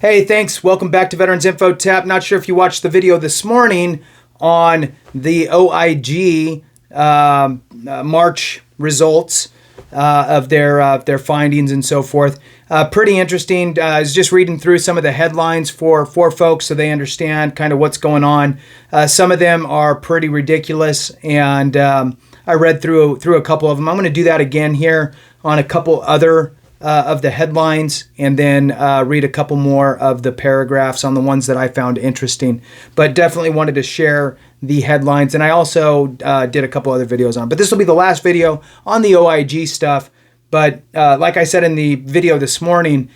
Hey, thanks. Welcome back to Veterans Info Tap. Not sure if you watched the video this morning on the OIG March results of their findings and so forth. Pretty interesting. I was just reading through some of the headlines for folks so they understand kind of what's going on. Some of them are pretty ridiculous, and I read through a couple of them. I'm going to do that again here on a couple other of the headlines, and then read a couple more of the paragraphs on the ones that I found interesting. But definitely wanted to share the headlines, and I also did a couple other videos on. But this will be the last video on the OIG stuff. But like I said in the video this morning,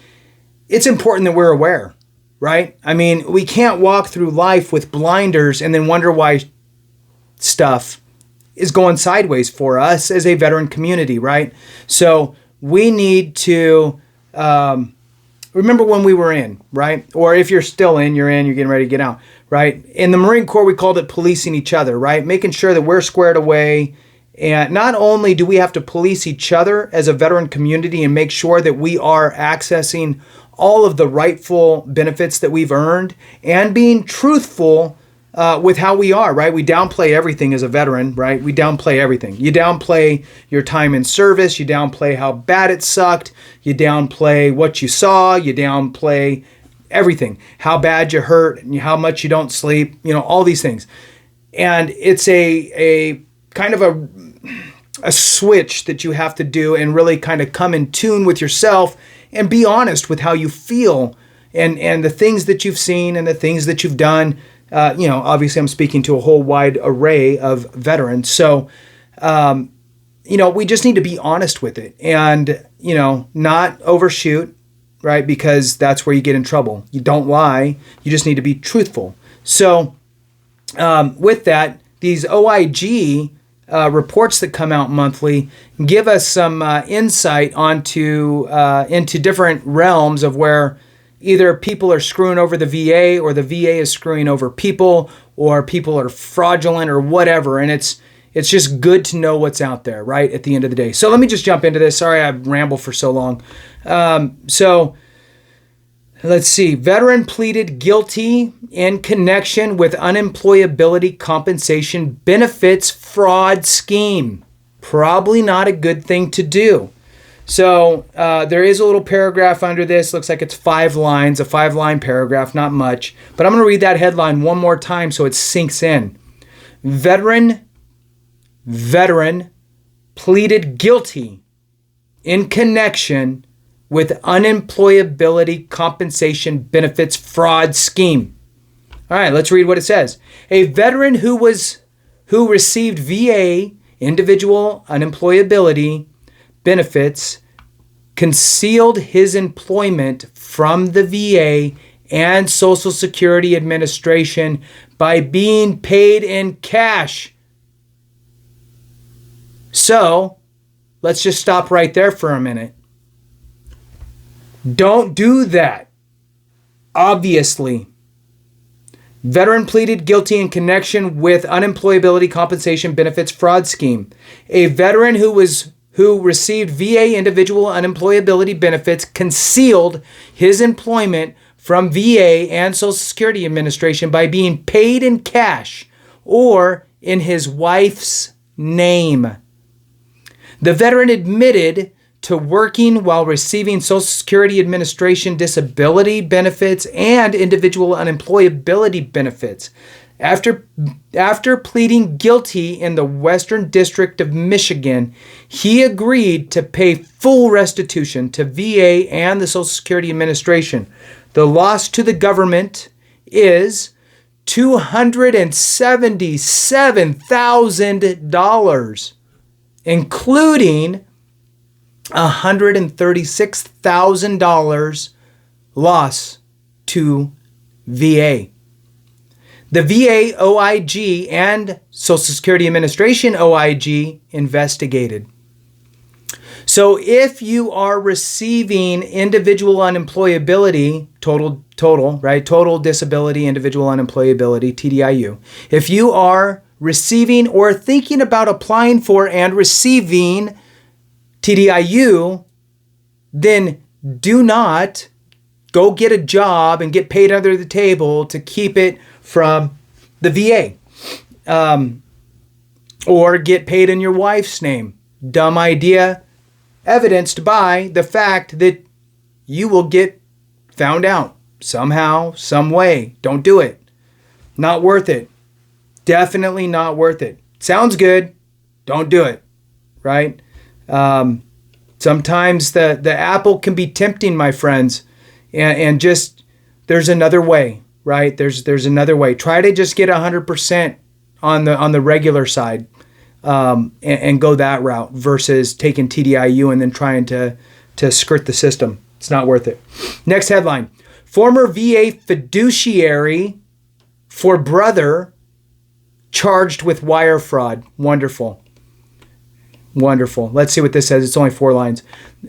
it's important that we're aware, right? I mean, we can't walk through life with blinders and then wonder why stuff is going sideways for us as a veteran community, right? So we need to remember when we were in, right? Or if you're still in, you're getting ready to get out, right? In the Marine Corps, we called it policing each other, right? Making sure that we're squared away. And not only do we have to police each other as a veteran community and make sure that we are accessing all of the rightful benefits that we've earned and being truthful with how we are, right? We downplay everything as a veteran, right? We downplay everything. You downplay your time in service. You downplay how bad it sucked. You downplay what you saw. You downplay everything, how bad you hurt, and how much you don't sleep, all these things. And it's a kind of a switch that you have to do and really kind of come in tune with yourself and be honest with how you feel and the things that you've seen and the things that you've done. Obviously I'm speaking to a whole wide array of veterans. So, we just need to be honest with it and, not overshoot, right? Because that's where you get in trouble. You don't lie. You just need to be truthful. So, with that, these OIG reports that come out monthly give us some insight into different realms of where either people are screwing over the VA or the VA is screwing over people or people are fraudulent or whatever. And it's just good to know what's out there, right, at the end of the day. So let me just jump into this. Sorry I rambled for so long. So let's see. Veteran pleaded guilty in connection with unemployability compensation benefits fraud scheme. Probably not a good thing to do. So there is a little paragraph under this. Looks like it's 5 lines, a 5-line paragraph, not much. But I'm going to read that headline one more time so it sinks in. Veteran pleaded guilty in connection with unemployability compensation benefits fraud scheme. All right, let's read what it says. A veteran who received VA individual unemployability benefits concealed his employment from the VA and Social Security Administration by being paid in cash. So, let's just stop right there for a minute. Don't do that. Obviously. Veteran pleaded guilty in connection with unemployability compensation benefits fraud scheme. A veteran who received VA individual unemployability benefits concealed his employment from VA and Social Security Administration by being paid in cash or in his wife's name. The veteran admitted to working while receiving Social Security Administration disability benefits and individual unemployability benefits. After pleading guilty in the Western District of Michigan, he agreed to pay full restitution to VA and the Social Security Administration. The loss to the government is $277,000, including $136,000 loss to VA. The VA OIG and Social Security Administration OIG investigated. So if you are receiving individual unemployability, total disability, individual unemployability, TDIU, if you are receiving or thinking about applying for and receiving TDIU, then do not go get a job and get paid under the table to keep it from the VA. Or get paid in your wife's name. Dumb idea, evidenced by the fact that you will get found out somehow, some way. Don't do it. Not worth it. Definitely not worth it. Sounds good. Don't do it. Right? Sometimes the apple can be tempting, my friends. And just, there's another way, right? There's another way. Try to just get 100% on the regular side, and go that route versus taking TDIU and then trying to skirt the system. It's not worth it. Next headline. Former VA fiduciary for brother charged with wire fraud. Wonderful. Wonderful. Let's see what this says. It's only 4 lines.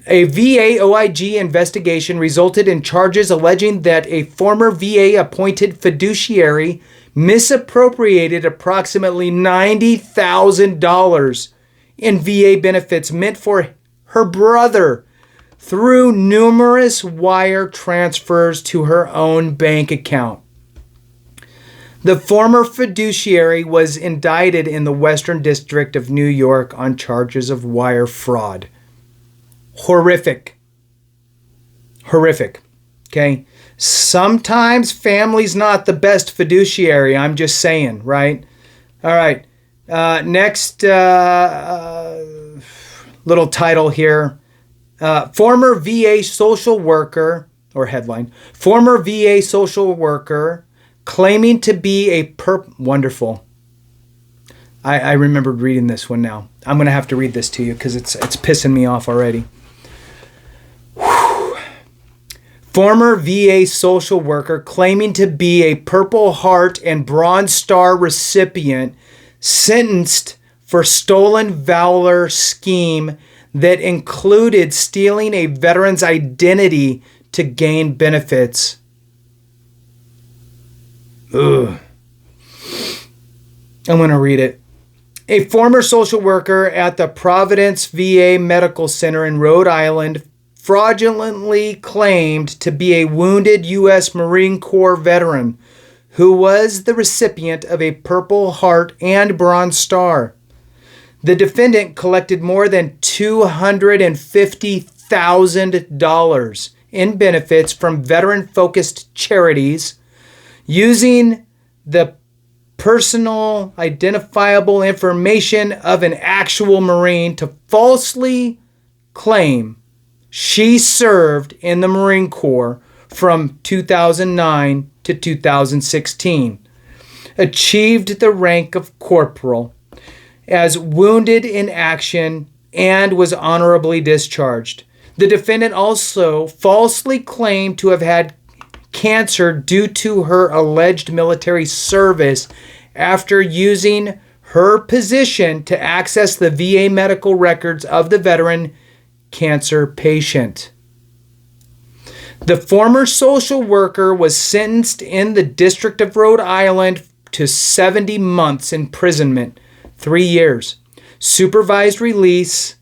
A VA OIG investigation resulted in charges alleging that a former VA appointed fiduciary misappropriated approximately $90,000 in VA benefits meant for her brother through numerous wire transfers to her own bank account. The former fiduciary was indicted in the Western District of New York on charges of wire fraud. Horrific. Horrific. Okay? Sometimes family's not the best fiduciary. I'm just saying, right? All right. Next little title here. Former VA social worker, or headline. Former VA social worker claiming to be a wonderful. I remembered reading this one now. I'm going to have to read this to you because it's pissing me off already. Former VA social worker claiming to be a Purple Heart and Bronze Star recipient sentenced for stolen valor scheme that included stealing a veteran's identity to gain benefits. Ugh. I'm going to read it. A former social worker at the Providence VA Medical Center in Rhode Island fraudulently claimed to be a wounded U.S. Marine Corps veteran who was the recipient of a Purple Heart and Bronze Star. The defendant collected more than $250,000 in benefits from veteran-focused charities using the personal identifiable information of an actual Marine to falsely claim she served in the Marine Corps from 2009 to 2016, achieved the rank of corporal, as wounded in action, and was honorably discharged. The defendant also falsely claimed to have had cancer due to her alleged military service after using her position to access the VA medical records of the veteran cancer patient. The former social worker was sentenced in the District of Rhode Island to 70 months imprisonment, 3 years, supervised release,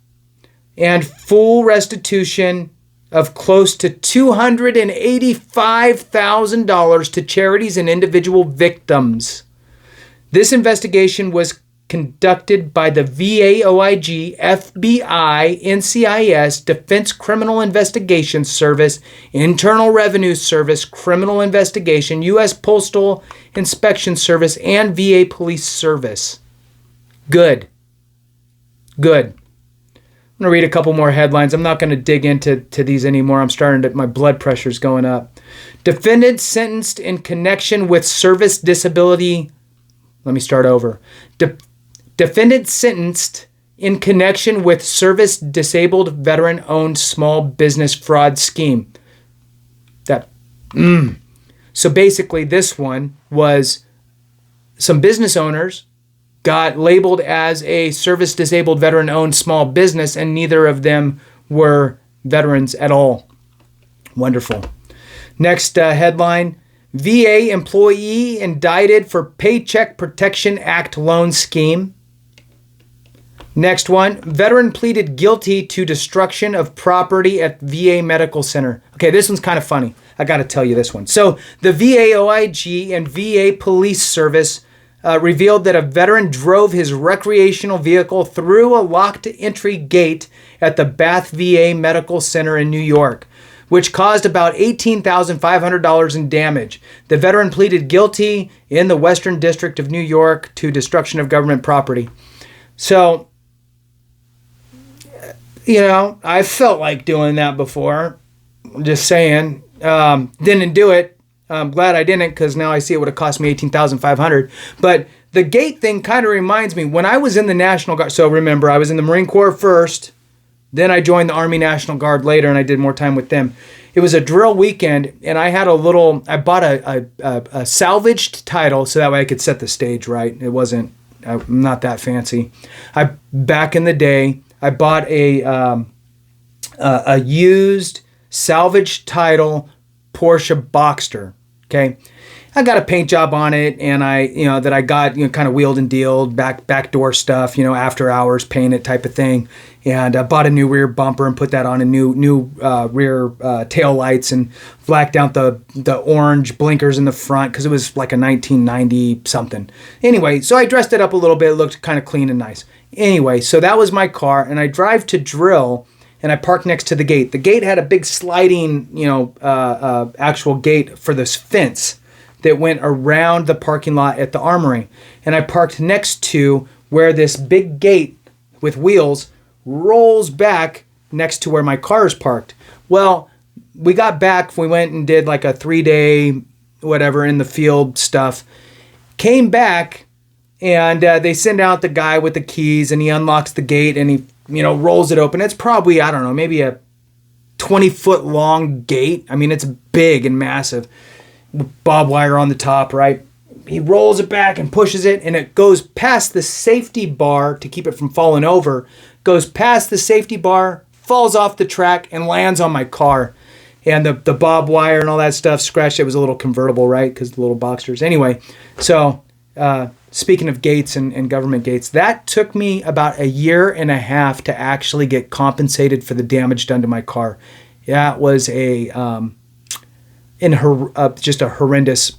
and full restitution of close to $285,000 to charities and individual victims. This investigation was conducted by the VA OIG, FBI, NCIS, Defense Criminal Investigation Service, Internal Revenue Service, Criminal Investigation, U.S. Postal Inspection Service, and VA Police Service. Good. Good. I'm going to read a couple more headlines. I'm not going to dig into these anymore. My blood pressure's going up. Defendant sentenced in connection with service disability. Let me start over. Defendant sentenced in connection with service disabled veteran-owned small business fraud scheme. So basically this one was some business owners got labeled as a service disabled veteran-owned small business, and neither of them were veterans at all. Wonderful. Next headline. VA employee indicted for Paycheck Protection Act loan scheme. Next one, veteran pleaded guilty to destruction of property at VA Medical Center. Okay, this one's kind of funny. I got to tell you this one. So the VA OIG and VA Police Service revealed that a veteran drove his recreational vehicle through a locked entry gate at the Bath VA Medical Center in New York, which caused about $18,500 in damage. The veteran pleaded guilty in the Western District of New York to destruction of government property. So, I felt like doing that before. I'm just saying. Didn't do it. I'm glad I didn't, because now I see it would have cost me $18,500. But the gate thing kind of reminds me, when I was in the National Guard, so remember, I was in the Marine Corps first, then I joined the Army National Guard later, and I did more time with them. It was a drill weekend, and I bought a salvaged title, so that way I could set the stage right. I'm not that fancy. Back in the day, I bought a used salvaged title Porsche Boxster. Okay, I got a paint job on it, and I got kind of wheeled and dealed, back door stuff, after hours paint it type of thing, and I bought a new rear bumper and put that on a new rear tail lights and blacked out the orange blinkers in the front because it was like a 1990 something. Anyway, so I dressed it up a little bit, it looked kind of clean and nice. Anyway, so that was my car, and I drive to drill. And I parked next to the gate. The gate had a big sliding, actual gate for this fence that went around the parking lot at the armory. And I parked next to where this big gate with wheels rolls back next to where my car is parked. Well, we got back. We went and did like a 3-day whatever in the field stuff. Came back, and they send out the guy with the keys, and he unlocks the gate, and he rolls it open. It's probably, I don't know, maybe a 20-foot long gate. I mean, it's big and massive. Barbed wire on the top, right? He rolls it back and pushes it, and it goes past the safety bar to keep it from falling over. Goes past the safety bar, falls off the track, and lands on my car. And the barbed wire and all that stuff scratched. It was a little convertible, right? Because the little Boxsters. Anyway, so speaking of gates and government gates, that took me about 1.5 years to actually get compensated for the damage done to my car. That was just a horrendous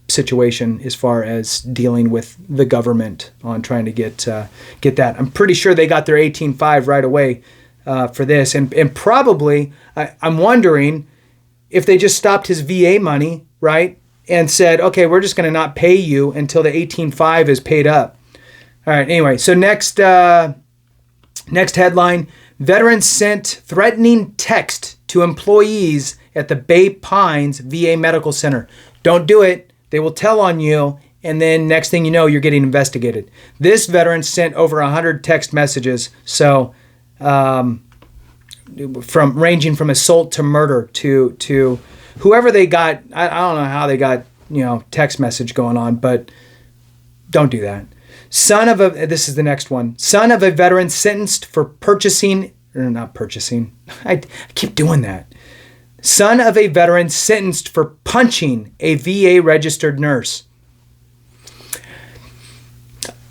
situation as far as dealing with the government on trying to get that. I'm pretty sure they got their 18.5 right away for this, and probably I'm wondering if they just stopped his VA money, right? And said, okay, we're just going to not pay you until the 18.5 is paid up. All right, anyway, so next headline, veterans sent threatening text to employees at the Bay Pines VA Medical Center. Don't do it. They will tell on you, and then next thing you know, you're getting investigated. This veteran sent over 100 text messages, so ranging from assault to murder to whoever they got. I don't know how they got text message going on, but don't do that. This is the next one. Son of a veteran sentenced for I keep doing that. Son of a veteran sentenced for punching a VA registered nurse.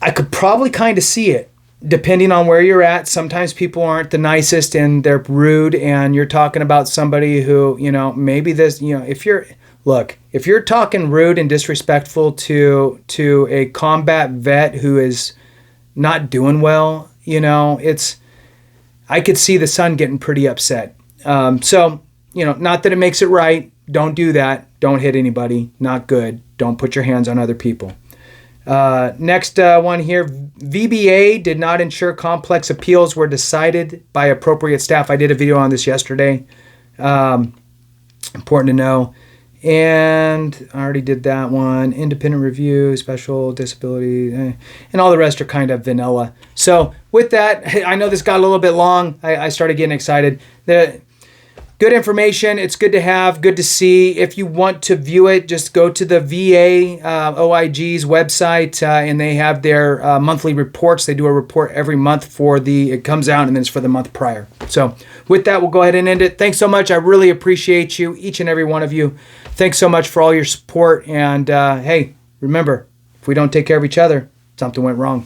I could probably kind of see it, depending on where you're at. Sometimes people aren't the nicest and they're rude, and you're talking about somebody who, maybe this, if you're talking rude and disrespectful to a combat vet who is not doing well, I could see the son getting pretty upset. So, not that it makes it right. Don't do that. Don't hit anybody. Not good. Don't put your hands on other people. Next one here, VBA did not ensure complex appeals were decided by appropriate staff. I did a video on this yesterday. Important to know. And I already did that one. Independent review, special disability, and all the rest are kind of vanilla. So with that, I know this got a little bit long. I started getting excited. Good information. It's good to have, good to see. If you want to view it, just go to the VA OIG's website, and they have their monthly reports. They do a report every month it comes out, and then it's for the month prior. So with that, we'll go ahead and end it. Thanks so much. I really appreciate you, each and every one of you. Thanks so much for all your support. And hey, remember, if we don't take care of each other, something went wrong.